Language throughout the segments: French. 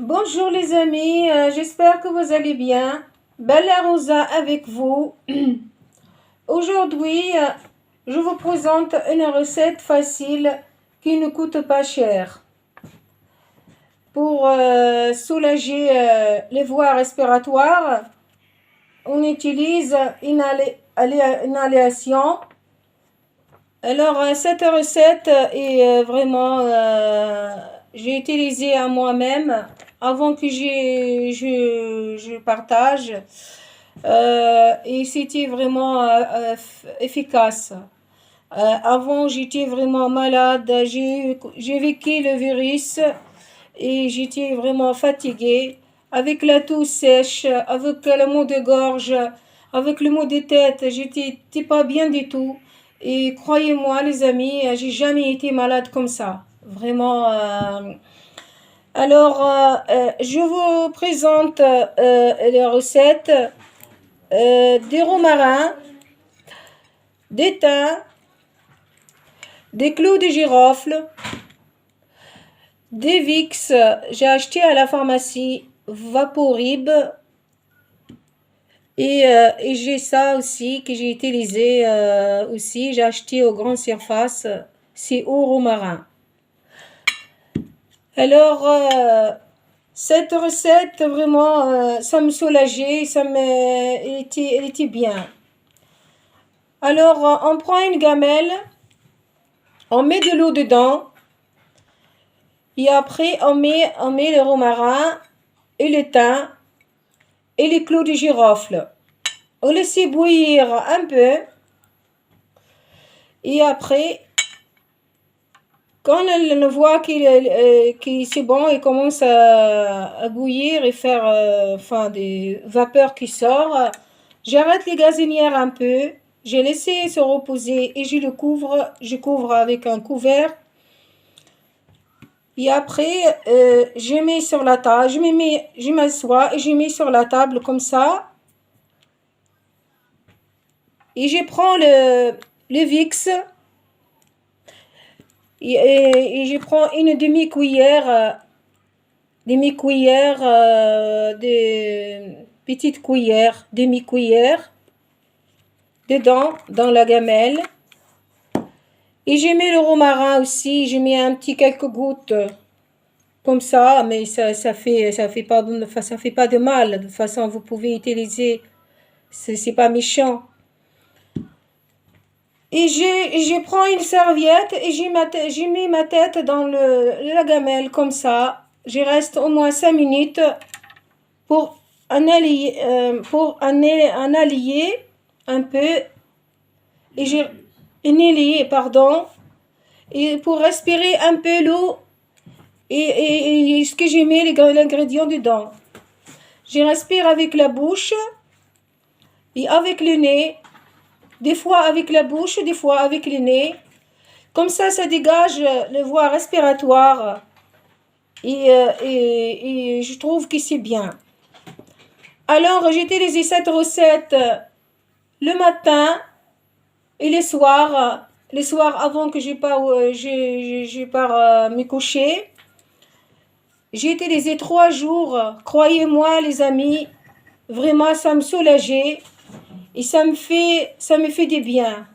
Bonjour les amis, j'espère que vous allez bien. Bella Rosa avec vous. Aujourd'hui, je vous présente une recette facile qui ne coûte pas cher. Pour soulager les voies respiratoires, on utilise une inhalation. Alors, cette recette est vraiment, j'ai utilisé à moi-même avant que je partage. Et c'était vraiment efficace. Avant, j'étais vraiment malade, j'ai vécu le virus et j'étais vraiment fatiguée. Avec la toux sèche, avec le mot de gorge, avec le mot de tête, j'étais pas bien du tout. Et croyez-moi, les amis, j'ai jamais été malade comme ça. Vraiment. Alors, je vous présente les recettes des romarins, des thym, des clous de girofle, des Vicks. J'ai acheté à la pharmacie Vaporib. Et j'ai ça aussi que j'ai utilisé aussi. J'ai acheté aux grandes surfaces. C'est au romarin. Alors, cette recette, vraiment, ça me soulageait, elle était bien. Alors, on prend une gamelle, on met de l'eau dedans, et après, on met le romarin, et le thym, et les clous de girofle. On laisse bouillir un peu, et après, quand on voit qu'il c'est bon, il commence à bouillir et faire enfin, des vapeurs qui sortent, j'arrête les gazinières un peu, j'ai laissé se reposer et je couvre avec un couvert. Et après, je mets sur la table, je m'assois et je mets sur la table comme ça. Et je prends le Vicks. Et je prends une demi-cuillère, des petites cuillères, demi-cuillère, dedans, dans la gamelle. Et je mets le romarin aussi, je mets un petit quelques gouttes, comme ça, mais ça fait pas de mal. De toute façon, vous pouvez utiliser, c'est pas méchant. Et je prends une serviette et je mets ma tête dans la gamelle comme ça. Je reste au moins 5 minutes pour analyser un peu. Et pardon. Et pour respirer un peu l'eau et ce que j'ai mis l'ingrédient dedans. Je respire avec la bouche et avec le nez. Des fois avec la bouche, des fois avec le nez. Comme ça dégage les voies respiratoires. Et je trouve que c'est bien. Alors, j'ai utilisé cette recette le matin et le soir. Le soir avant que je pars me coucher. J'ai utilisé 3 jours. Croyez-moi, les amis, vraiment, ça me soulageait. Et ça me fait du bien.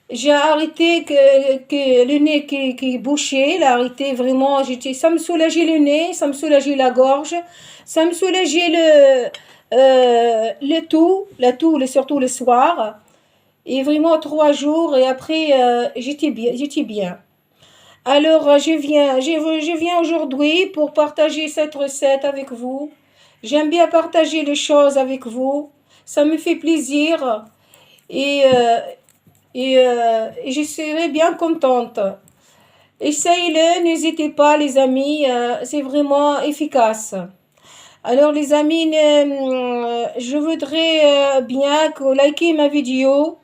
J'ai arrêté que le nez qui bouchait, j'ai arrêté vraiment, ça me soulageait le nez, ça me soulageait la gorge, ça me soulageait la toux, surtout le soir. Et vraiment 3 jours et après j'étais bien. Alors je viens aujourd'hui pour partager cette recette avec vous. J'aime bien partager les choses avec vous. Ça me fait plaisir et, et je serai bien contente. Essayez-le, n'hésitez pas les amis, c'est vraiment efficace. Alors les amis, je voudrais bien que vous likez ma vidéo.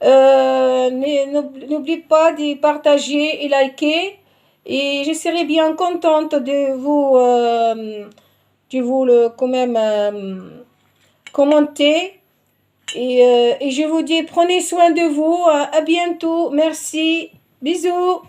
N'oubliez pas de partager et liker. Et je serai bien contente de vous quand même commenter. Et je vous dis, prenez soin de vous. À bientôt. Merci. Bisous.